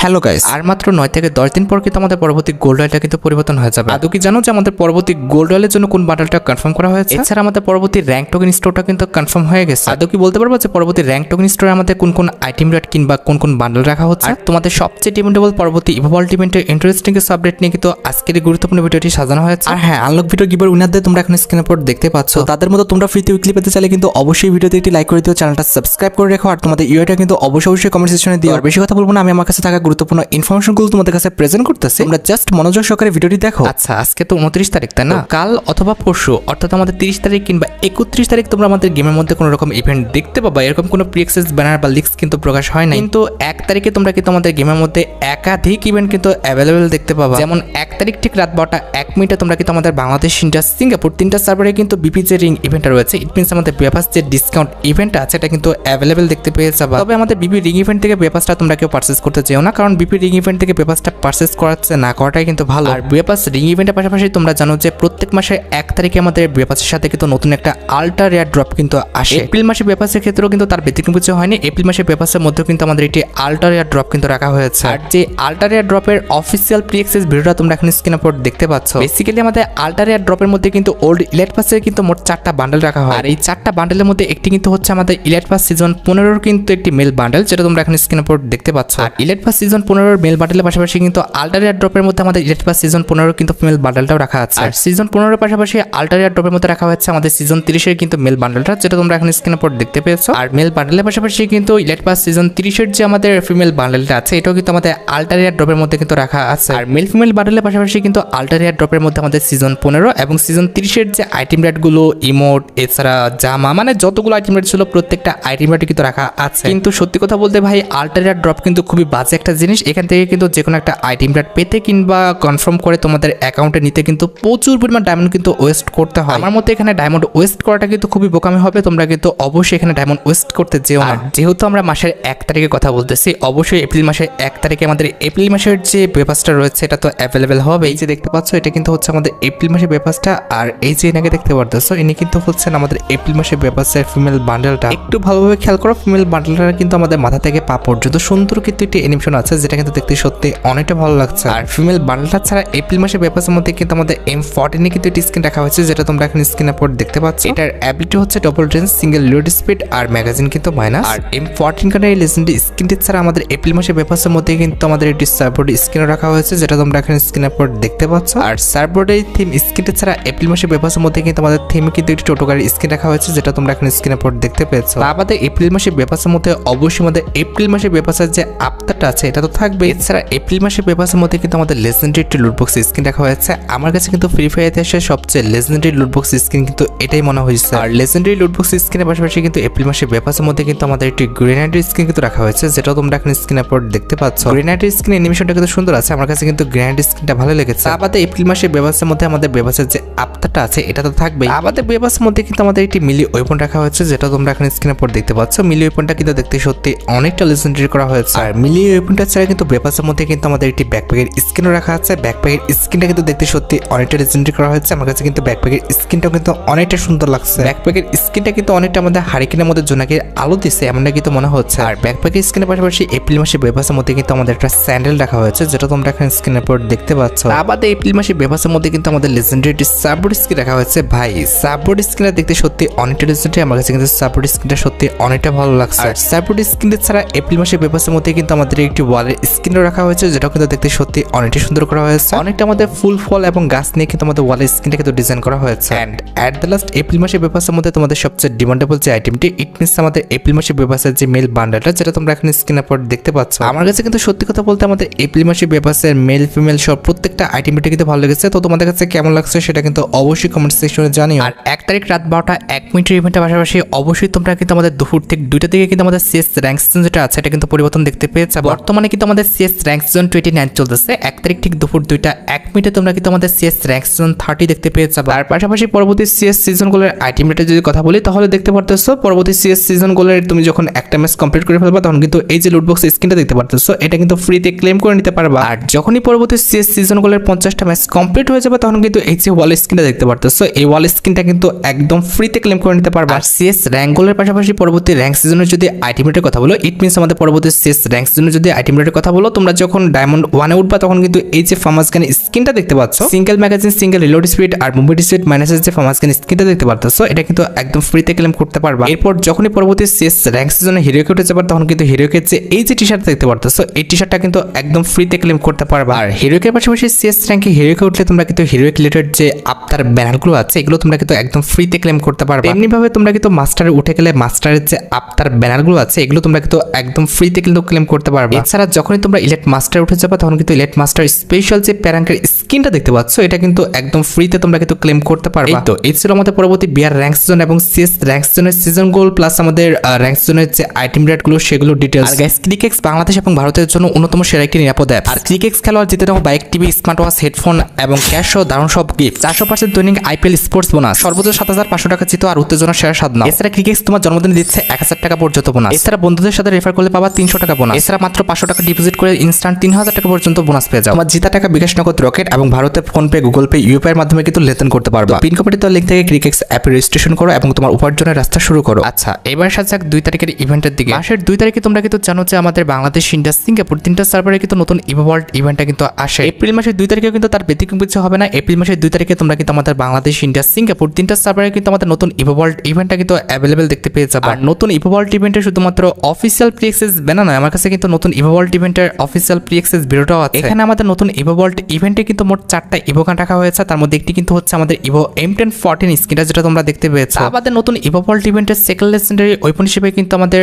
Hello guys, আর মাত্র 9 থেকে 10 দিন পর কিন্তু আমাদের পরবর্তী গোল্ড রয়্যালটা কিন্তু পরিবর্তন হয়ে যাবে। আদৌ কি জানো যে আমাদের পরবর্তী গোল্ড রয়্যালের জন্য কোন বান্ডেলটা কনফার্ম করা হয়েছে? এছাড়া আমাদের পরবর্তী র্যাঙ্ক টোকেন স্টোরটা কিন্তু কনফার্ম হয়ে গেছে। আদৌ কি বলতে পারবো যে পরবর্তী র্যাঙ্ক টোকেন স্টোরে আমাদের কোন কোন আইটেম রেট কিংবা কোন কোন বান্ডেল রাখা হচ্ছে? তোমাদের সবচেয়ে ডিমান্ডেবল পরবর্তী ইভোল্ট ইভেন্টের ইন্টারেস্টিং কিছু আপডেট নিয়ে কিন্তু আজকের এই গুরুত্বপূর্ণ ভিডিওটি সাজানো হয়েছে। আর হ্যাঁ, আনলক ভিডিও গিভার উইনারদের তোমরা এখন স্ক্রিনের উপর দেখতে পাচ্ছ। তাদের মতো তোমরা ফ্রিতে উইকলি পেতে চাইলে কিন্তু অবশ্যই ভিডিওতে একটি লাইক করে দিও, চ্যানেলটা সাবস্ক্রাইব করে রেখো, আর তোমাদের ইউআইটা কিন্তু অবশ্যই কমেন্ট সেকশনে দিও। আর বেশি কথা বলবো না, আমি আমার কাছে থাকা গুরুত্বপূর্ণ ইনফরমেশনগুলো তোমাদের কাছে প্রেজেন্ট করতেছি, তোমরা জাস্ট মনোযোগ সহকারে ভিডিওটি দেখো। আচ্ছা, আজকে তো 29 তারিখ, তাই না? কাল অথবা পরশু অর্থাৎ আমাদের 30 তারিখ কিংবা 31 তারিখ তোমরা আমাদের গেমের মধ্যে কোনো রকম ইভেন্ট দেখতে পাবা। এরকম কোনো প্রি অ্যাক্সেস ব্যানার বা লিক্স কিন্তু প্রকাশ হয় না, কিন্তু 1 তারিখে তোমরা কিন্তু আমাদের গেমের মধ্যে একাধিক ইভেন্ট কিন্তু অ্যাভেলেবেল দেখতে পাবা। যেমন 1 তারিখ ঠিক রাত 12টা 1 মিনিটে তোমরা কিন্তু আমাদের বাংলাদেশ, ইন্ডিয়া, সিঙ্গাপুর 3টা সার্ভারে কিন্তু বিপি যে রিং ইভেন্টটা রয়েছে, ইট মিনস আমাদের বেপাস যে ডিসকাউন্ট ইভেন্টটা আছে এটা কিন্তু অ্যাভেলেবেল দেখতে পেয়ে যাবা। তবে আমাদের বিপি রিং ইভেন্ট থেকে বেপাসটা তোমরা কেউ পারচেস করতে যেও না, কারণ বিপি রিং ইভেন্ট থেকে বেপাসটা পারচেস করাচ্ছে না করাটাই কিন্তু ভালো। আর বেপাস রিং ইভেন্টের পাশাপাশি তোমরা জানো যে প্রত্যেক মাসে 1 তারিখে আমাদের বেপাসের সাথে কিন্তু নতুন একটা আল্ট্রা রেয়ার ড্রপ কিন্তু আসে। এপ্রিল মাসে বেপাসের ক্ষেত্রেও কিন্তু তার ব্যতিক্রম কিছু হয়নি। এপ্রিল মাসে বেপাসের মধ্যেও কিন্তু আমাদের একটি আল্ট্রা রেয়ার ড্রপ কিন্তু রাখা হয়েছে। আর যে আল্ট্রা রেয়ার ড্রপের অফিসিয়াল প্রি অ্যাক্সেস ভিডিওটা তোমরা এখন স্ক্রিনের উপর দেখতে পাচ্ছ। বেসিক্যালি আমাদের আল্ট্রা রেয়ার ড্রপের মধ্যে কিন্তু ওল্ড ইলাইট পাসের কিন্তু মোট 4টা বান্ডেল রাখা হয়। আর এই 4টা বান্ডেলের মধ্যে একটি কিন্তু হচ্ছে আমাদের ইলাইট পাস সিজন 15 কিন্তু একটি মেল বান্ডেল, যেটা তোমরা এখন স্ক্রিনের উপর দেখতে পাচ্ছ। আর ইলাইট পাস সিজন 15 মেল বান্ডেলের পাশাপাশি কিন্তু আল্ট্রা রেয়ার ড্রপের মধ্যে আমাদের ইলাইট পাস সিজন 15 কিন্তু ফিমেল বান্ডেলটাও রাখা আছে। আর সিজন 15 এর পাশাপাশি আল্ট্রা রেয়ার ড্রপের মধ্যে রাখা হচ্ছে আমাদের সিজন 30 এর কিন্তু মেল বান্ডেলটা, যেটা তোমরা এখন স্ক্রিনের উপর দেখতে পেয়েছো। আর মেল বান্ডেলের পাশাপাশি কিন্তু ইলাইট পাস সিজন 30 এর যে আমাদের ফিমেল বান্ডেলটা আছে, এটাও কিন্তু আমাদের আল্ট্রা রেয়ার ড্রপের মধ্যে কিন্তু রাখা আছে। আর মেল ফিমেল বান্ডেলের পাশাপাশি কিন্তু আল্ট্রা রেয়ার ড্রপের মধ্যে আমাদের সিজন 15 এবং সিজন 30 এর যে আইটেম রেট গুলো, ইমোট, এছাড়া জামা, মানে যতগুলো আইটেম রেট ছিল প্রত্যেকটা আইটেম রেট কিন্তু রাখা আছে। কিন্তু সত্যি কথা বলতে ভাই, আল্ট্রা রেয়ার ড্রপ কিন্তু খুবই বাজে একটা জিনিস। এখান থেকে কিন্তু যে কোনো একটা আইটেম রেট পেতে কিংবা কনফার্ম করে তোমাদের অ্যাকাউন্টে নিতে কিন্তু প্রচুর পরিমাণ ডায়মন্ড কিন্তু ওয়েস্ট করতে হয়। আমার মতে এখানে ডায়মন্ড ওয়েস্ট করাটা কিন্তু খুবই বোকামি হবে। তোমরা কিন্তু অবশ্যই এখানে ডায়মন্ড ওয়েস্ট করতে যেও না। যেহেতু আমরা মাসের 1 তারিখে কথা বলতেছি, অবশ্যই এপ্রিল মাসের 1 তারিখে আমাদের এপ্রিল মাসের যে বেপাসটা রয়েছে এটা তো অ্যাভেলেবেল হবে। এই যে দেখতে পাচ্ছ, এটা কিন্তু হচ্ছে আমাদের এপ্রিল মাসের বেপাসটা। আর এই যে এনাকে দেখতে পারতেছো, ইনি কিন্তু হচ্ছেন আমাদের এপ্রিল মাসের বেপাসের ফিমেল বান্ডেলটা। একটু ভালোভাবে খেয়াল করো, ফিমেল বান্ডেলটা কিন্তু আমাদের মাথা থেকে পা পর্যন্ত সুন্দর কিন্তু একটি অ্যানিমেশন আছে, যেটা কিন্তু দেখতে সত্যি অনেকটা ভালো লাগছে। আর ফিমেল বান্ডেলটা ছাড়া এপ্রিল মাসের বেপাসের মধ্যে কিন্তু আমাদের M14 এ কিন্তু একটি স্কিন রাখা হয়েছে, যেটা তোমরা এখন স্ক্রিনের উপর দেখতে পাচ্ছ। এটার অ্যাবিলিটি হচ্ছে double range, single load speed, আর ম্যাগাজিন কিন্তু মাইনাস। আর M14 কার্ডের এই লেজেন্ডারি স্কিনটি ছাড়া আমাদের এপ্রিল মাসের বেপাসের মধ্যে কিন্তু আমাদের একটি সার্ভবোর্ড স্কিন রাখা হয়েছে, যেটা তোমরা এখন স্ক্রিনের উপর দেখতে পাচ্ছ। আর সার্ভবোর্ডের থিম স্কিনটি ছাড়া এপ্রিল মাসের বেপাসের মধ্যে কিন্তু আমাদের থিমে কিন্তু একটি টোটো গাড়ির স্কিন রাখা হয়েছে, যেটা তোমরা এখন স্ক্রিনের উপর দেখতে পেয়েছো। আমাদের এপ্রিল মাসের বেপাসের মধ্যে অবশ্যই আমাদের এপ্রিল মাসের বেপাসের যে আফতারটা আছে এটা তো থাকবে। এছাড়া এপ্রিল মাসের বেপাসের মধ্যে কিন্তু আমাদের লেজেন্ডারি একটি লুটবক্স স্কিন রাখা হয়েছে। আমার কাছে কিন্তু ফ্রি ফায়ার ইতিহাসের সবচেয়ে লেজেন্ডারি লুটবক্স স্কিন কিন্তু এটাই মনে হয়েছে। আর লেজেন্ডারি লুটবক্স স্কিনের পাশাপাশি কিন্তু এপ্রিল মাসের বেপাসের মধ্যে কিন্তু আমাদের একটি গ্রেনাইডের স্কিন কিন্তু রাখা হয়েছে, যেটা তোমরা এখন স্ক্রিনের উপর দেখতে পাচ্ছ। গ্রেনাইডের স্কিন অ্যানিমেশনটা কিন্তু সুন্দর আছে, আমার কাছে কিন্তু গ্রেনাইডের স্কিনটা ভালো লেগেছে। আমাদের এপ্রিল মাসের বেপাসের মধ্যে আমাদের বেপাসের যে আফতারটা আছে এটা তো থাকবে। আমাদের বেপাসের মধ্যে কিন্তু আমাদের একটি মিলি ওয়েপন রাখা হয়েছে, যেটা তোমরা এখন স্ক্রিনের উপর দেখতে পাচ্ছ। মিলি ওয়েপনটা কিন্তু দেখতে সত্যি অনেকটা লেজেন্ডারি করা হয়েছে। আর মিলি ওয়েপনটা ছাড়া কিন্তু বেপাসের মধ্যে কিন্তু আমাদের একটি ব্যাকপ্যাকের স্কিনও রাখা আছে। ব্যাকপ্যাকের স্কিনটা কিন্তু দেখতে সত্যি অনেকটা লেজেন্ডারি করা হয়েছে। আমার কাছে কিন্তু ব্যাকপ্যাকের স্কিনটাও কিন্তু অনেকটা সুন্দর লাগছে। ব্যাকপ্যাকের স্কিনটা কিন্তু অনেকটা আমাদের হারিকেনের মধ্যে জোনাকে আলো দিচ্ছে এমনটা কিন্তু মনে হচ্ছে। আর ব্যাকপ্যাকের স্কিনের পাশাপাশি এপ্রিল মাসে বেপাসের মধ্যে কিন্তু আমাদের একটা স্যান্ডেল রাখা হয়েছে, যেটা তোমরা এখন স্ক্রিনের উপর দেখতে পাচ্ছ। আমাদের এপ্রিল মাসে বেপাসের মধ্যে কিন্তু আমাদের লেজেন্ডারি সাববোর্ড স্কিন রাখা হয়েছে। ভাই, সাববোর্ড স্কিনটা দেখতে সত্যি অনেকটা লেজেন্ডারি। আমার কাছে কিন্তু সাববোর্ড স্কিনটা সত্যি অনেকটা ভালো লাগছে। আর সাববোর্ড স্কিনটা ছাড়া এপ্রিল মাসে বেপাসের মধ্যে কিন্তু আমাদের একটি ওয়ালের স্কিনও রাখা হয়েছে, যেটা কিন্তু দেখতে সত্যি অনেকটা সুন্দর করা হয়েছে। অনেকটা আমাদের ফুল ফল এবং গাছ নিয়ে কিন্তু আমাদের ওয়ালের স্কিনটা কিন্তু ডিজাইন করা হয়েছে। And at the last April মাসে বেপাসের মধ্যে তোমাদের সবচেয়ে ডিমান্ডেবল যে আইটেমটি, ইট মিনস আমাদের এপ্রিল মাসে বেপাসের যে মেল বান্ডেলটা, যেটা তোমরা এখন স্ক্রিনের উপর দেখতে পাচ্ছ। আমার কাছে কিন্তু সত্যি কথা বলতে আমাদের এপ্রিল মাসে বেপাসের মেল ফিমেল সব প্রত্যেকটা আইটেমটি কিন্তু ভালো লেগেছে। তো তোমাদের কাছে কেমন লাগছে সেটা কিন্তু অবশ্যই কমেন্ট সেকশনে জানিও। আর 1 তারিখ রাত 12টা 1 মিনিটের ইভেন্টের পাশাপাশি অবশ্যই তোমরা কিন্তু আমাদের দুপুর থেকে 2টা থেকে কিন্তু আমাদের সিএস র্যাঙ্ক সিজন যেটা আছে এটা কিন্তু পরিবর্তন দেখতে পেয়েছে। বর্তমানে কিন্তু আমাদের সিএস র্যাঙ্ক সিজন 29 চলতেছে। 1 তারিখ ঠিক দুপুর 2টা 1 মিনিটে তোমরা কিন্তু আমাদের সিএস র্যাঙ্ক সিজন 30 দেখতে পেয়ে যাবে। আর পাশাপাশি পরবর্তী সিএস সিজনগুলোর আইটেম রেটে যদি কথা বলি, তাহলে দেখতে পারতেছো পরবর্তী সিএস সিজনগুলোর তুমি যখন একটা ম্যাচ কমপ্লিট করে ফেলবা, তখন কিন্তু এই যে লুটবক্স স্কিনটা দেখতে পারতেছো এটা কিন্তু ফ্রিতে ক্লেম করে নিতে পারবা। আর যখনই পরবর্তী সিএস সিজনগুলোর 50টা ম্যাচ কমপ্লিট হয়ে যাবে, তখন কিন্তু এই যে ওয়াল স্কিনটা দেখতে পারতেছো, এই ওয়াল স্কিনটা কিন্তু একদম ফ্রিতে ক্লেম করে নিতে পারবা। আর সিএস র্যাঙ্কগুলোর পাশাপাশি পরবর্তী র্যাঙ্ক সিজনের যদি আইটেম রেটের কথা বলো, ইট মিনস আমাদের পরবর্তী সিএস র্যাঙ্ক সিজনের যদি আইটেম আইটেম রেটের কথা বলো, তোমরা যখন ডায়মন্ড 1 এ উঠবা তখন কিন্তু এই যে ফার্মাস গান স্কিনটা দেখতে পাচ্ছ, single magazine, single reload speed আর মুভমেন্ট স্পিড মাইনাসের যে ফার্মাস গান স্কিনটা দেখতে পারতেছো, এটা কিন্তু একদম ফ্রিতে ক্লেম করতে পারবা। এরপর যখনই পরবর্তী শেষ র্যাঙ্ক সিজনে হিরোকে উঠে যাবার তখন কিন্তু হিরোকে যে এই যে টি শার্ট দেখতে পারতেছো, এই টি শার্টটা কিন্তু একদম ফ্রিতে ক্লেম করতে পারবা। আর হিরোকের পাশাপাশি শেষ র্যাঙ্কে হিরোকে উঠলে তোমরা কিন্তু হিরোইক রিলেটেড যে আফতার ব্যানারগুলো আছে এগুলো তোমরা কিন্তু একদম ফ্রিতে ক্লেম করতে পারবা। এমনি ভাবে তোমরা কিন্তু মাস্টারে উঠে গেলে মাস্টারের যে আফতার ব্যানারগুলো আছে এগুলো তোমরা কিন্তু একদম ফ্রিতে কিন্তু ক্লেম করতে পারবা। এছাড়া যখনই তোমরা ইলেট মাস্টার উঠে যাবে তখন কিন্তু ইলেট মাস্টার স্পেশাল যে প্যারাঙ্কের স্কিনটা দেখতে পাচ্ছ, এটা কিন্তু একদম ফ্রিতে তোমরা কিন্তু ক্লেম করতে পারবা। তো এই ছিল আমাদের পরবর্তী বিয়ার র্যাঙ্ক সিজন এবং সিএস র্যাঙ্ক সিজনের সিজন গোল প্লাস আমাদের র্যাঙ্ক সিজনের যে আইটেম রেটগুলো সেগুলো ডিটেইলস। আর গাইস, ক্রিকেক্স বাংলাদেশ এবং ভারতের জন্য অন্যতম সেরা একটি নিরাপদ অ্যাপ। আর ক্রিকেক্স খেলোয়াড় জিতে নেওয়া bike, TV, smart watch, headphone এবং ক্যাশ সহ দারুণ সব গিফট, 400% দৈনিক আইপিএল স্পোর্টস বোনাস, সর্বোচ্চ ৭৫০০ টাকা জিতো আর উত্তেজনা সেরা স্বাদ নাও। এছাড়া ক্রিকেক্স তোমার জন্মদিনে দিচ্ছে ১০০০ টাকা পর্যন্ত বোনাস। এছাড়া বন্ধুদের সাথে রেফার করলে পাবা ৩০০ টাকা বোনাস। এছাড়া মাত্র ৫০০ টাকা ডিপোজিট করে ইনস্ট্যান্ট ৩০০০ টাকা পর্যন্ত বোনাস পেয়ে যাও। তোমার জিতা টাকা বিকাশ নগদ, রকেট এবং ভারতের ফোনপে, গুগল পে, ইউপিআই এর মাধ্যমে কিন্তু লেনদেন করতে পারবে। পিন কমেন্টে লিংক থেকে ক্রিকেক্স অ্যাপে রেজিস্ট্রেশন করো এবং তোমার উপার্জনের রাস্তা শুরু করো। আচ্ছা, এবার সাথে ২ তারিখের ইভেন্টের দিকে। মাসের ২ তারিখে তোমরা কিন্তু জানো যে আমাদের বাংলাদেশ, ইন্ডিয়া, সিঙ্গাপুর ৩টা সার্ভারে কিন্তু নতুন ইভো ওয়ার্ল্ড ইভেন্টটা কিন্তু আসে। এপ্রিল মাসের ২ তারিখে কিন্তু তার ব্যতিক্রম কিছু হবে না। এপ্রিল মাসের ২ তারিখে তোমরা কিন্তু আমাদের বাংলাদেশ, ইন্ডিয়া, সিঙ্গাপুর 3টা সার্ভারে কিন্তু আমাদের নতুন ইভো ওয়ার্ল্ড ইভেন্টটা কিন্তু অ্যাভেলেবেল দেখতে পেয়ে যাবে। আর নতুন ইভো ওয়ার্ল্ড ইভেন্টে শুধুমাত্র অফিসিয়াল প্রি অ্যাক্সেস ব্যানার নয়, আমার কাছে কিন্তু নতুন ইভো ওয়ার্ল্ড ইভেন্টের অফিসিয়াল প্রি অ্যাক্সেস ভিডিওটাও আছে। এখানে আমাদের নতুন ইভো ওয়ার্ল্ড ইভেন্টে কিন্তু মোট 4টা ইভো গান রাখা হয়েছে, তার মধ্যে একটি কিন্তু হচ্ছে আমাদের ইভো M1014 স্কিনটা যেটা তোমরা দেখতে পেয়েছো। আমাদের নতুন ইভো ওয়ার্ল্ড ইভেন্টের সেকেন্ড লেজেন্ডারি ওয়েপন হিসেবে কিন্তু আমাদের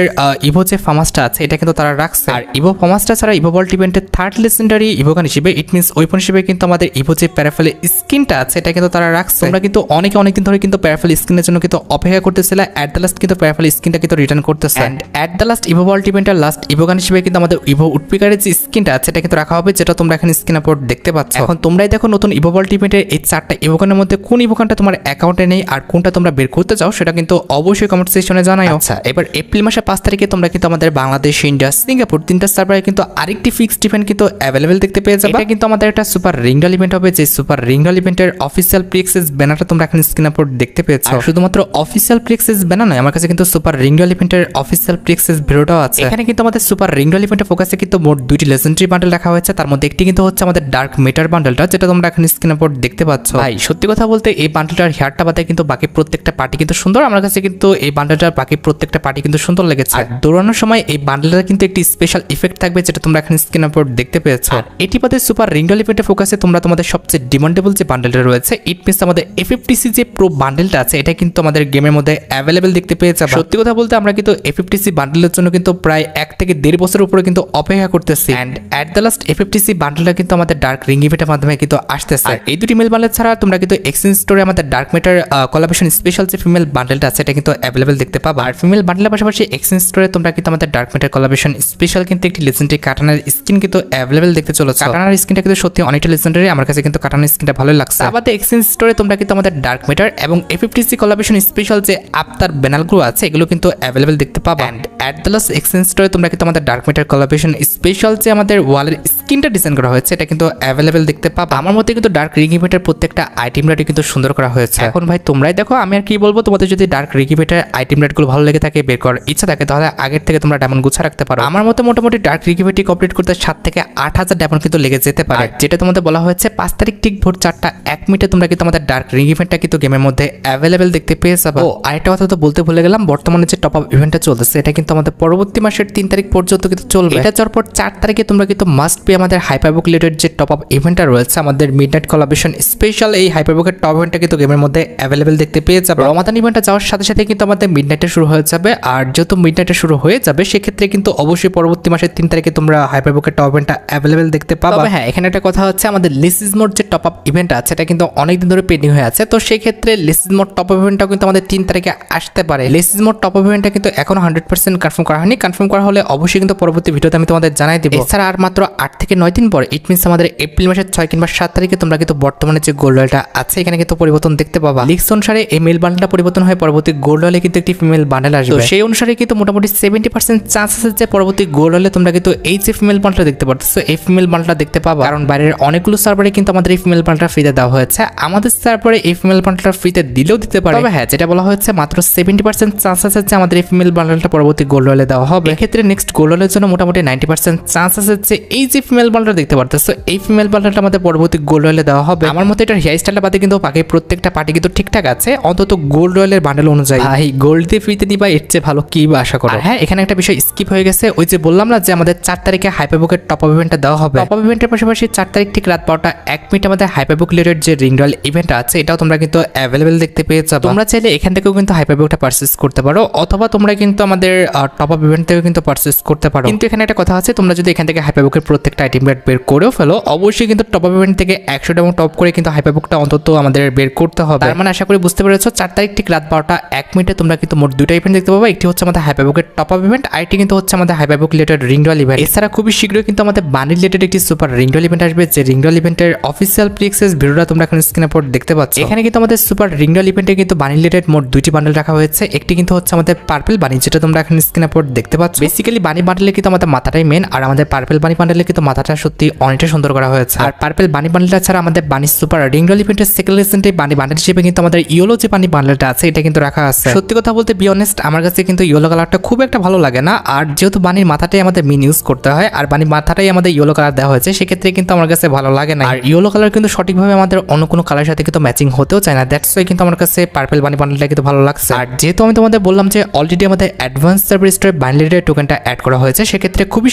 ইভো যে ফার্মাসটা আছে এটা কিন্তু তারা রাখছে। আর ইভো ফার্মাসটা ছাড়া ইভো ওয়ার্ল্ড ইভেন্টের থার্ড লেজেন্ডারি ইভো গান হিসেবে, ইট মিনস ওয়েপন হিসেবে কিন্তু আমাদের ইভো যে প্যারাফেল স্কিনটা আছে এটা কিন্তু তারা রাখছে। তোমরা কিন্তু অনেকদিন ধরে কিন্তু প্যারাফেল স্কিনের জন্য কিন্তু অপেক্ষা করতেছিলে। অ্যাট দ্য লাস্ট কিন্তু প্যারাফেল স্কিনটা কিন্তু রিটার্ন করতেছে। And at the last Evo world ইভেন্টের লাস্ট ইভো গান হিসেবে কিন্তু আমাদের ইভো উডপিকারের যে স্কিনটা আছে এটা কিন্তু রাখা হবে, যেটা তোমরা এখানে স্ক্রিন আপলোড দেখতে পাচ্ছ। এখন তোমরাই দেখো নতুন ইভো ওয়ার্ল্ড ইভেন্টের এই 4টা ইভো গানের মধ্যে কোন ইভো গানটা তোমার অ্যাকাউন্টে নেই আর কোনটা তোমরা বের করতে চাও সেটা কিন্তু অবশ্যই কমেন্ট সেকশনে জানাও। আচ্ছা, এবার এপ্রিল মাসের ৫ তারিখে তোমরা কিন্তু আমাদের বাংলাদেশ, ইন্ডিয়া, সিঙ্গাপুর 3টা সার্ভারে কিন্তু আরেকটি ফিক্সড ইভেন্ট কিন্তু অ্যাভেলেবেল দেখতে পেয়ে যাবে। এটা কিন্তু আমাদের একটা সুপার রিংডল ইভেন্ট হবে, যে সুপার রিংডল ইভেন্টের অফিসিয়াল প্রি অ্যাক্সেস ব্যানারটা তোমরা এখানে স্ক্রিন আপলোড দেখতে পেয়েছো। শুধুমাত্র অফিসিয়াল প্রি অ্যাক্সেস ব্যানার নয়, আমার কাছে কিন্তু সুপার রিংডল ইভেন্টের অফিসিয়াল প্রি অ্যাক্সেস ভিডিওটাও আছে। এখানে কিন্তু আমাদের সুপার রিংডল ইভেন্টের ফোকাসে কিন্তু মোট 2টি লেজেন্ডারি বান্ডেল রাখা হয়েছে, তার মধ্যে একটি কিন্তু হচ্ছে আমাদের ডার্ক মেটার বান্ডেলটা, যেটা তোমরা এখানে স্ক্রিন আপলোড দেখতে পাচ্ছ। ভাই সত্যি কথা বলতে এই বান্ডেলটার হেয়ারটা বাদে কিন্তু বাকি প্রত্যেকটা পার্টি কিন্তু সুন্দর। আমার কাছে কিন্তু এই বান্ডেলটার বাকি প্রত্যেকটা পার্টি কিন্তু সুন্দর লেগেছে। আর দৌড়ানোর সময় এই বান্ডেলটার কিন্তু একটি স্পেশাল ইফেক্ট থাকবে, যেটা তোমরা এখানে স্ক্রিন আপলোড দেখতে পেয়েছো। এটি বাদে সুপার রিংডল ইভেন্টের ফোকাসে তোমরা তোমাদের সবচেয়ে ডিমান্ডেবল যে বান্ডেলটা রয়েছে, ইট মিনস আমাদের F50C যে প্রো বান্ডেলটা আছে এটা কিন্তু আমাদের গেমের মধ্যে অ্যাভেলেবেল দেখতে পেয়ে যাবে। সত্যি কথা বলতে আমরা কিন্তু F50C বান্ডেলের জন্য কিন্তু প্রায় 1 থেকে 1.5 বছরের উপরে কিন্তু অপেক্ষা করতেছি। And at the last F50C বান্ডেলটা কিন্তু আমাদের ডার্ক রিং ইভেন্টের মাধ্যমে কিন্তু আসতেছে। আর এই দুটি মেল বান্ডেল ছাড়া তোমরা কিন্তু এক্সচেঞ্জ স্টোরে আমাদের ডার্ক মেটার কোলাবোরেশন স্পেশাল যে ফিমেল বান্ডেলটা আছে এটা কিন্তু অ্যাভেলেবেল দেখতে পাবা। আর ফিমেল বান্ডেলের পাশাপাশি এক্সচেঞ্জ স্টোরে তোমরা কিন্তু আমাদের ডার্ক মেটার কোলাবোরেশন স্পেশাল কিন্তু একটি লেজেন্ডারি কাটানার স্কিন কিন্তু অ্যাভেলেবেল দেখতে চলেছে। কাটানার স্কিনটা কিন্তু সত্যি অনেকটা লেজেন্ডারি, আমার কাছে কিন্তু কাটানার স্কিনটা ভালো লাগছে। আমাদের এক্সচেঞ্জ স্টোরে তোমরা কিন্তু আমাদের ডার্ক মেটার এবং F50C কোলাবোরেশন স্পেশাল যে আফতার ব্যানারগুলো আছে এগুলো কিন্তু অ্যাভেলেবেল দেখতে পাবা। And at the last exchange স্টোরে তোমরা কিন্তু আমাদের ডার্ক মেটার কোলাবোরেশন স্পেশাল যে আমাদের ওয়ালের স্কিনটা ডিজাইন করা হয়েছে এটা কিন্তু অ্যাভেলেবেল দেখতে পাবা। আমার মতে কিন্তু ডার্ক রিং ইভেন্টের প্রত্যেকটা আইটেম রেট কিন্তু সুন্দর করা হয়েছে। এখন ভাই তোমরাই দেখো, আমি আর কি বলবো, তোমাদের যদি ডার্ক রিং ইভেন্টের আইটেম রেটগুলো ভালো লেগে থাকে, বের করার ইচ্ছা থাকে, তাহলে আগের থেকে তোমরা ডায়মন্ড গুছা রাখতে পারো। আমার মতে মোটামুটি ডার্ক রিং ইভেন্টটি কমপ্লিট করতে 7 থেকে 8,000 ডায়মন্ড কিন্তু লেগে যেতে পারে, যেটা তোমাদের বলা হয়েছে 5 তারিখ ঠিক ভোর 4টা 1 মিনিটে তোমরা কিন্তু আমাদের ডার্ক রিং ইভেন্টটা কিন্তু গেমের মধ্যে অ্যাভেলেবেল দেখতে পেয়ে যাবে। ও আরেকটা কথা তো বলতে ভুলে গেলাম, বর্তমানে যে টপ আপ ইভেন্টটা চলতেছে এটা কিন্তু আমাদের পরবর্তী মাসের 3 তারিখ পর্যন্ত কিন্তু চলবে। এটা যাওয়ার পর 4 তারিখে তোমরা কিন্তু মাস্ট বি আমাদের হাইপারবুক রিলেটেড যে টপ আপ ইভেন্টটা রয়েছে, আমাদের মিডনাইট কোলাবোরেশন স্পেশাল এই হাইপারবুকের টপ ইভেন্টটা কিন্তু গেমের মধ্যে অ্যাভেলেবেল দেখতে পেয়ে যাবে। রমাদান ইভেন্টটা যাওয়ার সাথে সাথে কিন্তু আমাদের মিডনাইটে শুরু হয়ে যাবে। আর যেহেতু মিডনাইটে শুরু হয়ে যাবে সেক্ষেত্রে কিন্তু অবশ্যই পরবর্তী মাসের 3 তারিখে তোমরা হাইপারবুকের টপ ইভেন্টটা অ্যাভেলেবেল দেখতে পাবে। হ্যাঁ, এখানে একটা কথা হচ্ছে, আমাদের লিসিস মোড যে টপ আপ ইভেন্ট আছে এটা কিন্তু অনেকদিন ধরে পেন্ডিং হয়ে আছে। তো সেই ক্ষেত্রে লিসিস মোড টপ আপ ইভেন্টটাও কিন্তু আমাদের 3 তারিখে আসতে পারে। লিসিস মোড টপ আপ ইভেন্টটা কিন্তু এখনো 100% কনফার্ম করা হয়নি। কনফার্ম করা হলে অবশ্যই কিন্তু পরবর্তী ভিডিওতে আমি তোমাদের জানাই দেব। এছাড়া আর মাত্র 8 থেকে 9 দিন পর, ইট মিনস আমাদের এপ্রিল মাসের 6 কিংবা 7 তারিখে তোমরা কিন্তু বর্তমানে যে গোল্ড রয়্যালটা আছে এখানে কিন্তু পরিবর্তন দেখতে পাবা। লিক্স অনুসারে এই মেল বান্ডেলটা পরিবর্তন হয়ে পরবর্তী গোল্ড রয়্যালে কিন্তু একটি ফিমেল বান্ডেল আসবে। তো সেই অনুসারে কিন্তু মোটামুটি 70% চান্স আছে যে পরবর্তী গোল্ড রয়্যালে তোমরা কিন্তু এই যে ফিমেল বান্ডেলটা দেখতে পারতেছো এই ফিমেল বান্ডেলটা দেখতে পাবা, কারণ বাইরের অনেকগুলো সার্ভারে কিন্তু আমাদের এই ফিমেল বান্ডেলটা ফ্রিতে দেওয়া হয়েছে। আমাদের সার্ভারে এই ফিমেল বান্ডেলটা ফ্রিতে দিলেও দিতে পারে, তবে হ্যাঁ যেটা বলা হয়েছে মাত্র 70% চান্স আছে যে আমাদের এই ফিমেল বান্ডেলটা পরবর্তী গোল্ড রয়্যালে দেওয়া হবে। এক্ষেত্রে নেক্সট গোল্ড রয়্যালের জন্য মোটামুটি 90% চান্স আছে যে এই যে ফিমেল বান্ডেলটা দেখতে পারতেছো এই ফিমেল বান্ডেলটা আমাদের পরবর্তী গোল্ড রয়্যালে দেওয়া হবে। আমার মতে এটার হেয়ার স্টাইলটা বাদে কিন্তু বাকি প্রত্যেকটা পার্টি কিন্তু ঠিকঠাক আছে, অন্তত গোল্ড রয়্যালের বান্ডেল অনুযায়ী। ভাই গোল্ড দিয়ে ফ্রিতে দিবা এর চেয়ে ভালো কি বা আশা করো। হ্যাঁ এখানে একটা বিষয় স্কিপ হয়ে গেছে, ওই যে বললাম না যে আমাদের 4 তারিখে হাইপারবুকের টপ আপ ইভেন্টটা দেওয়া হবে। টপ আপ ইভেন্টের পাশাপাশি 4 তারিখ ঠিক রাত 12টা 1 মিনিট আমাদের হাইপারবুক রিলেটেড যে রিং রয়্যাল ইভেন্ট আছে এটাও তোমরা কিন্তু অ্যাভেলেবেল দেখতে পেয়ে যাবে। তোমরা চাইলে এখান থেকেও কিন্তু হাইপারবুকটা পারচেজ করতে পারো, অথবা তোমরা কিন্তু আমাদের টপ আপ ইভেন্ট থেকেও কিন্তু পারচেজ করতে পারো। কিন্তু এখানে একটা কথা আছে, তোমরা যদি এখান থেকে হাইপারবুকের প্রত্যেকটা আইটেম রেট বের করেও ফেলো, অবশ্যই কিন্তু টপ আপ ইভেন্ট থেকে 100 ডায়মন্ড টপ করে কিন্তু হাইপারবুকটা অন্তত আমাদের বের করতে হবে। তার মানে আশা করি বুঝতে পেরেছো 4 তারিখ ঠিক রাত 12টা 1 মিনিটে তোমরা কিন্তু মোট দুইটা ইভেন্ট দেখতে পাবো। একটি হচ্ছে আমাদের হাইপারবুকের টপ আপ ইভেন্ট, আরেকটি কিন্তু হচ্ছে আমাদের হাইপারবুক রিলেটেড রিং রয়্যাল ইভেন্ট। এছাড়া খুবই শীঘ্রই কিন্তু আমাদের বানি রিলেটেড একটি সুপার রিং রয়্যাল ইভেন্ট আসবে, যে রিং রয়্যাল ইভেন্টের অফিসিয়াল প্রি অ্যাক্সেস ভিডিওটা তোমরা এখন স্ক্রিনে পর দেখতে পাচ্ছ। এখানে কিন্তু আমাদের সুপার রিং রয়্যাল ইভেন্টে কিন্তু বানি রিলেটেড মোট দুইটি বান্ডেল রাখা হয়েছে। একটি কিন্তু হচ্ছে আমাদের পার্পল বানি, যেটা তোমরা এখন স্ক্রিনে পর দেখতে পাচ্ছ। বেসিক্যালি বানি বান্ডেলে কিন্তু আমাদের মাথাটাই মেন, আর আমাদের পার্পল বানি বান্ডেলে কিন্তু মাথাটা সত্যি অনেকটা সুন্দর করা হয়েছে। আর পার্পল বানি বান্ডেলটা ছাড়া আমাদের বানি সুপার রিং রয়্যাল ইভেন্টের সেকেন্ড রিসেন্টে বানি বান্ডেল হিসেবে কিন্তু আমাদের ইয়েলো যে বানি বান্ডেলটা আছে এটা কিন্তু রাখা আছে। সত্যি কথা বলতে বি অনেস্ট আমার কাছে কিন্তু ইয়েলো কালারটা খুব একটা ভালো লাগে না, আর যেহেতু বানির মাথাটাই আমাদের মিন ইউজ করতে হয় আর বানির মাথাটাই আমাদের ইয়েলো কালার দেওয়া হয়েছে, সেক্ষেত্রে কিন্তু আমার কাছে ভালো লাগে না। আর ইয়েলো কালার কিন্তু সঠিকভাবে আমাদের অন্য কোনো কালারের সাথে কিন্তু ম্যাচিং হতেও চায় না, দ্যাটস ওয়াই কিন্তু আমার কাছে পার্পল বানি বান্ডেলটা কিন্তু ভালো লাগছে। আর যেহেতু আমি তোমাদের বললাম যে অলরেডি আমাদের অ্যাডভান্স সার্ভার স্টোরে বান্ডেলের টোকেনটা অ্যাড করা হয়েছে, সেক্ষেত্রে খুবই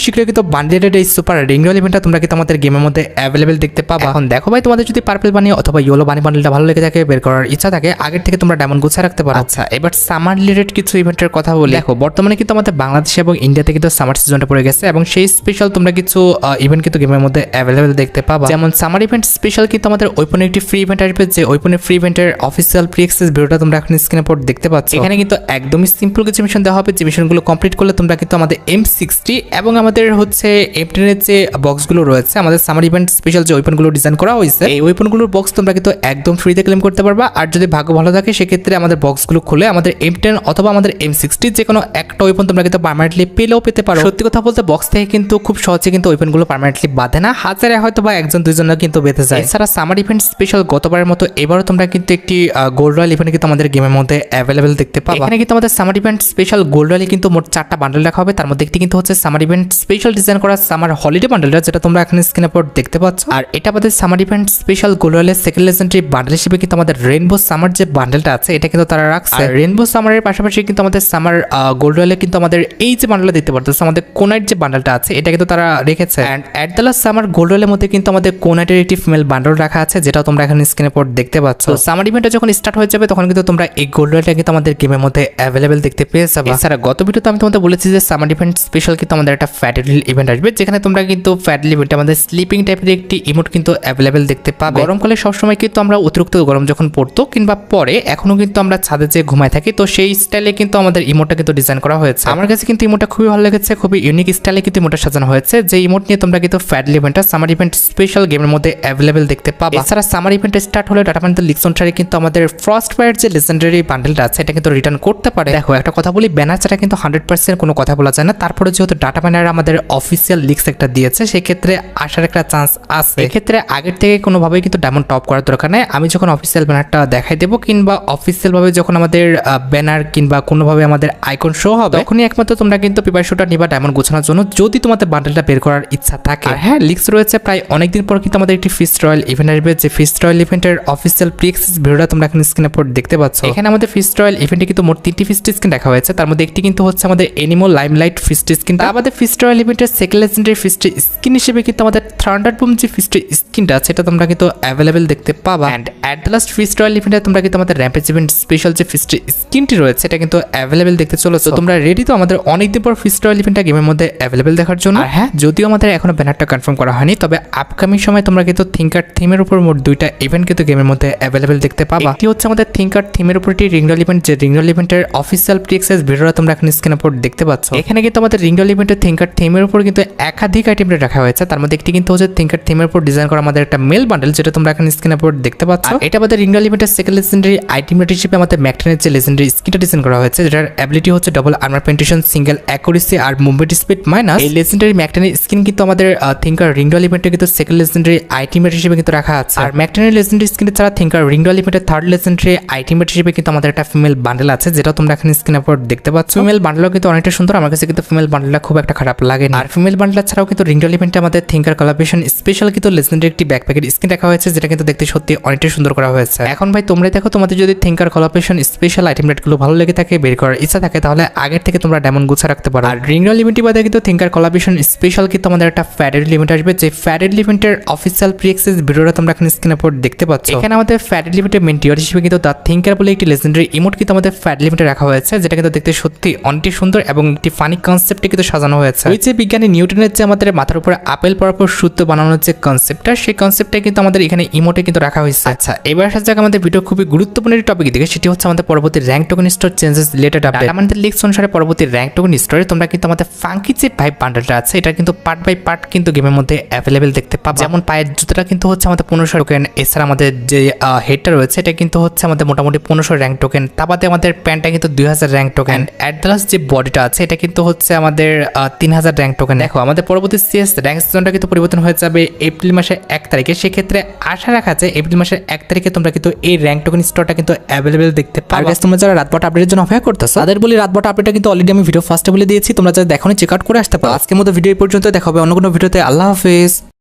শীঘ্রই কিন্তু বান্ডেলের এই সুপার রিং রয়্যাল ইভেন্টটা তোমরা কিন্তু আমাদের গেমের মধ্যে অ্যাভেলেবেল দেখতে পাবা। এখন দেখো ভাই, তোমাদের যদি পার্পল বানি অথবা ইয়েলো বানি বান্ডেলটা ভালো লেগে থাকে, বের করার ইচ্ছা থাকে, আগের থেকে তোমরা ডায়মন্ড গুছিয়ে রাখতে পারো। আচ্ছা এবার সামার রিলেটেড কিছু ইভেন্টের কথা বলি। দেখো বর্তমানে কিন্তু আমাদের বাংলাদেশ এবং ইন্ডিয়াতে কিন্তু সামার সিজনটা পড়ে গেছে, এবং সেই স্পেশাল তোমরা কিছু ইভেন্ট কিন্তু গেমের মধ্যে অ্যাভেলেবেল দেখতে পাবা। যেমন সামার ইভেন্ট স্পেশাল কিন্তু আমাদের ওইপনে একটি ফ্রি ইভেন্ট আসবে, যে ওইপনে ফ্রি ইভেন্টের অফিসিয়াল প্রি অ্যাক্সেস ভিডিওটা তোমরা এখন স্ক্রিনে পর দেখতে পাচ্ছ। এখানে কিন্তু একদমই সিম্পল কিছু মিশন দেওয়া হবে, যে মিশনগুলো কমপ্লিট করলে তোমরা কিন্তু আমাদের M60 এবং আমাদের হচ্ছে M10 এর যে বক্সগুলো রয়েছে আমাদের সামার ইভেন্ট স্পেশাল যে ওয়েপনগুলো ডিজাইন করা হয়েছে, এই ওয়েপনগুলোর বক্স তোমরা কিন্তু একদম ফ্রিতে ক্লেম করতে পারবা। আর যদি ভাগ্য ভালো থাকে সেক্ষেত্রে আমাদের বক্সগুলো খুলে আমাদের M10 অথবা আমাদের M60 যে কোনো একটা ওয়েপন তোমরা কিন্তু পার্মানেন্টলি পেলেও পেতে পারো। সত্যি কথা বলতে বক্স থেকে কিন্তু খুব সহজে কিন্তু ওয়েপনগুলো পার্মানেন্টলি বাঁধে না, হাজারে হয়তো বা একজন দুইজনের কিন্তু বেঁধে যায়। এছাড়া সামার ইভেন্ট স্পেশাল গতবারের মতো এবারও তোমরা কিন্তু একটি গোল্ড রয়্যাল ইভেন্ট কিন্তু আমাদের গেমের মধ্যে অ্যাভেলেবেল দেখতে পাবা। এখানে কিন্তু আমাদের সামার ইভেন্ট স্পেশাল গোল্ড রয়্যালে কিন্তু মোট 4টা বান্ডেল রাখা হবে, তার মধ্যে একটি কিন্তু হচ্ছে সামার ইভেন্ট স্পেশাল ডিজাইন করা সামার হলিডে বান্ডেলটা, যেটা তোমরা এখন স্ক্রিনে পর দেখতে পাচ্ছ। আর এটা আমাদের সামার ইভেন্ট স্পেশাল গোল্ড রয়্যালের সেকেন্ড লেজেন্ডারি বান্ডেল হিসেবে কিন্তু আমাদের রেইনবো সামার যে বান্ডেলটা আছে এটা কিন্তু তারা রাখছে। আর রেইনবো সামারের পাশাপাশি কিন্তু আমাদের সামার গোল্ড রয়্যালে কিন্তু আমাদের এই যে বান্ডেলটা দেখতে পারতেছে আমাদের কোনাইট যে বান্ডেলটা আছে এটা কিন্তু তারা রেখেছে। And at the last summer gold রয়্যালের মধ্যে কিন্তু আমাদের কোনাইটের একটি ফিমেল বান্ডেল রাখা আছে, যেটা তোমরা এখন স্ক্রিনে পর দেখতে পাচ্ছ। সামার ইভেন্টটা যখন স্টার্ট হয়ে যাবে তখন কিন্তু তোমরা এই গোল্ড রয়্যালটা কিন্তু আমাদের গেমের মধ্যে অ্যাভেলেবেল দেখতে পেয়ে যাবে। এছাড়া গত ভিডিওতে আমি তোমাদের বলেছি যে সামার ইভেন্ট স্পেশাল কিন্তু আমাদের একটা ফ্যাটেল ইভেন্ট আসবে, যেখানে তোমরা কিন্তু ফ্যাটেল ইভেন্টে আমাদের স্লিপিং টাইপের একটি ইমোট কিন্তু অ্যাভেলেবেল দেখতে পাবে। গরমকালে সবসময় কিন্তু আমরা অতিরিক্ত গরম যখন পড়তো কিংবা পরে এখনো কিন্তু আমরা ছাদে যে ঘুমায় থাকি, তো সেই স্টাইলে কিন্তু আমাদের ইমোটটা কিন্তু ডিজাইন করা হয়েছে। আমার কাছে কিন্তু ইমোটটা খুবই ভালো লেগেছে, খুবই ইউনিক স্টাইলে কিন্তু ইমোটটা সাজানো হয়েছে, যে ইমোট নিয়ে তোমরা কিন্তু ফ্যাটেল ইভেন্টটা সামার ইভেন্ট স্পেশাল গেমের মধ্যে অ্যাভেলেবেল দেখতে পাবে। এছাড়া সামার ইভেন্ট স্টার্ট হলে ডাটা পানিতে লিক্স অনুসারে কিন্তু আমাদের ফ্রস্ট ফায়ার যে লেজেন্ডারি বান্ডেলটা আছে এটা কিন্তু রিটার্ন করতে পারে। দেখো একটা কথা বলি, ব্যানার ছাড়া কিন্তু 100% কোনো কথা বলা যায় না, তারপরে যেহেতু ডাটা ব্যানার আমাদের অফিসিয়াল লিক্স একটা দিয়েছে সেক্ষেত্রে আসার একটা চান্স আছে। এক্ষেত্রে আগের থেকে কোনোভাবেই কিন্তু ডায়মন্ড টপ করার দরকার নেই, আমি যখন অফিসিয়াল ব্যানারটা দেখাই দেবো কিংবা অফিসিয়াল ভাবে যখন আমাদের ব্যানার কিংবা কোনোভাবে আমাদের আইকন শো হবে তখনই একমাত্র তোমরা কিন্তু প্রিপারেশনটা নিবা ডায়মন্ড গোছানোর জন্য, যদি তোমাদের বান্ডেলটা বের করার ইচ্ছা থাকে। আর হ্যাঁ, লিক্স রয়েছে প্রায় অনেকদিন পর কিন্তু আমাদের একটি ফিস্ট রয়্যাল ইভেন্ট আসবে, যে ফিস্ট রয়্যাল ইভেন্টের অফিসিয়াল প্রি অ্যাক্সেস ভিডিওটা তোমরা এখন স্ক্রিনে পর দেখতে পাচ্ছ। এখানে আমাদের ফিস্ট রয়্যাল ইভেন্টে কিন্তু মোট 3টি ফিস্ট স্কিন রাখা হয়েছে, তার মধ্যে একটি কিন্তু হচ্ছে আমাদের এনিমো লাইমলাইট ফিস্ট স্কিন। আমাদের ফিস্ট রয়্যাল ইভেন্টের সেকেন্ড লেজেন্ডারি ফিস্ট স্কিন হিসেবে কিন্তু আমাদের থান্ডার বুম যে ফিস্ট স্কিনটা সেটা তোমরা কিন্তু অ্যাভেলেবেল দেখতে পাবা। And at the last fist royal ইভেন্টে তোমরা কিন্তু আমাদের র্যাম্পেজ ইভেন্ট স্পেশাল যে ফিস্ট স্কিনটি রয়েছে এটা কিন্তু অ্যাভেলেবেল দেখতে চলেছো। তোমরা রেডি তো আমাদের অনেকদিন পর ফিস্ট রয়্যাল ইভেন্টটা গেমের মধ্যে অ্যাভেলেবেল দেখার জন্য? আর হ্যাঁ, যদিও আমাদের এখনো ব্যানারটা কনফার্ম করা হয়নি, তবে আপকামিং সময় তোমরা কিন্তু থিঙ্কার থিমের উপর মোট 2টা ইভেন্ট কিন্তু গেমের মধ্যে অ্যাভেলেবেল দেখতে পাবা। একটি হচ্ছে আমাদের থিঙ্কার থিমের উপর একটি রিং রয়্যাল ইভেন্ট, যে রিং রয়্যাল ইভেন্টের অফিসিয়াল প্রি অ্যাক্সেস ভিডিওটা তোমরা এখন স্ক্রিনের উপর দেখতে পাচ্ছ। এখানে কিন্তু আমাদের রিং রয়্যাল ইভেন্টের থিঙ্কার থিমের উপর কিন্তু একাধিক আইটেম রাখা হয়েছে। তার মধ্যে একটি কিন্তু হচ্ছে থিঙ্কার থিমের উপর ডিজাইন করা আমাদের একটা মেল বান্ডেল, যেটা তোমরা এখানে স্ক্রিনের উপর দেখতে পাচ্ছ। এটা আমাদের রিং লিমিটেড সেকেন্ড লেজেন্ডারি আইটেমেট হিসেবে আমাদের ম্যাকটেনের যে লেজেন্ডারি স্কিনটা ডিজাইন করা হয়েছে, যেটার অ্যাবিলিটি হচ্ছে double armor penetration, single accuracy আর মুভমেন্ট স্পিড মাইনাস। এই লেজেন্ডারি ম্যাকটেনের স্কিন কিন্তু আমাদের থিঙ্কার রিং লিমিটেড কিন্তু সেকেন্ড লেজেন্ডারি আইটেমেট হিসেবে কিন্তু রাখা আছে। আর ম্যাকটেনের লেজেন্ডারি স্কিন ছাড়া thinker ring limited third legendary আইটেমেট হিসেবে কিন্তু আমাদের একটা ফিমেল বান্ডেল আছে, যেটা তোমরা এখানে স্ক্রিনের উপর দেখতে পাচ্ছ। ফিমেল বান্ডেলও কিন্তু অনেকটা সুন্দর, আমার কাছে কিন্তু ফিমেল বান্ডেলটা খুব একটা খারাপ লাগে না। আর ফিমেল বান্ডেল ছাড়াও কিন্তু রিং ইভেন্টে আমাদের থিঙ্কার কোলাবরেশন স্পেশাল কিন্তু লেজেন্ডারি একটি ব্যাকপ্যাকের স্কিন রাখা হয়েছে, যেটা কিন্তু দেখতে সত্যি অনেকটা সুন্দর করা হয়েছে। এখন ভাই তোমরা দেখো, তোমাদের যদি থিঙ্কার কোলাবরেশন স্পেশাল আইটেম রেটগুলো ভালো লেগে থাকে, বের করার ইচ্ছা থাকে, তাহলে আগের থেকে তোমরা ডায়মন্ড গুছা রাখতে পারো। আর রিং লিমিটি বাদে কিন্তু থিঙ্কার কোলাবরেশন স্পেশাল কিন্তু আমাদের একটা ফ্যাডেড লিমিট আসবে, যে ফ্যাডেড লিমিটের অফিসিয়াল প্রি অ্যাক্সেস ভিডিওটা তোমরা এখানে স্ক্রিনের উপর দেখতে পাচ্ছ। এখানে আমাদের ফ্যাডেড লিমিটের মেন টিয়ার হিসেবে কিন্তু দ্য থিঙ্কার বলে একটি লেজেন্ডারি ইমোট কিন্তু আমাদের ফ্যাড লিমিটে রাখা হয়েছে, যেটা কিন্তু দেখতে সত্যি অনেকটি সুন্দর এবং একটি ফানি কনসেপ্টে কিন্তু সাজানো হয়েছে। ওই যে বিজ্ঞানী নিউটনের যে আমাদের মাথার উপরে আপেল পরাপর সূত্র বানানোর যে কনসেপ্টটা, সেই কনসেপ্টটা কিন্তু আমাদের এখানে ইমোটে কিন্তু রাখা হয়েছে। আচ্ছা, এবার আসা যাক আমাদের ভিডিও খুবই গুরুত্বপূর্ণ একটি টপিক দিকে, সেটি হচ্ছে আমাদের পরবর্তী rank token store changes related update. আমাদের লিক্স অনুসারে পরবর্তী র্যাঙ্ক টোকেন স্টোরে তোমরা কিন্তু আমাদের ফাঙ্কি যে ভাইব বান্ডেলটা আছে, এটা কিন্তু পার্ট বাই পার্ট কিন্তু গেমের মধ্যে অ্যাভেলেবেল দেখতে পাবো। যেমন পায়ের জুতোটা কিন্তু হচ্ছে আমাদের 1500 টোকেন, এছাড়া আমাদের যে হেডটা রয়েছে এটা কিন্তু হচ্ছে আমাদের মোটামুটি 1500 র্যাঙ্ক টোকেন, তা বাদে আমাদের প্যান্টটা কিন্তু 2000 র্যাঙ্ক টোকেন, অ্যাড্রেস যে বডিটা আছে এটা কিন্তু হচ্ছে আমাদের 3000 র্যাঙ্ক টোকেন। দেখো আমাদের পরবর্তী সিএস র্যাঙ্ক সিজনটা কিন্তু পরিবর্তন হয়ে যাবে এপ্রিল মাসের 1 তারিখে। সেক্ষেত্রে আশা রাখা আছে এপ্রিল মাসের 1 তারিখে তোমরা কিন্তু এই র্যাঙ্ক টোকেন স্টোরটা কিন্তু অ্যাভেলেবেল দেখতে পাবে। আর তোমরা যারা রাতবট আপডেটের জন্য অপেক্ষা করতেছো, তাদের বলি রাতবট আপডেটটা কিন্তু অলরেডি আমি ভিডিও ফার্স্টে বলে দিয়েছি, তোমরা যারা দেখোনি চেক আউট করে আসতে পারো। আজকের মতো ভিডিও এই পর্যন্ত, দেখা হবে অন্য কোনো ভিডিওতে। আল্লাহ হাফেজ।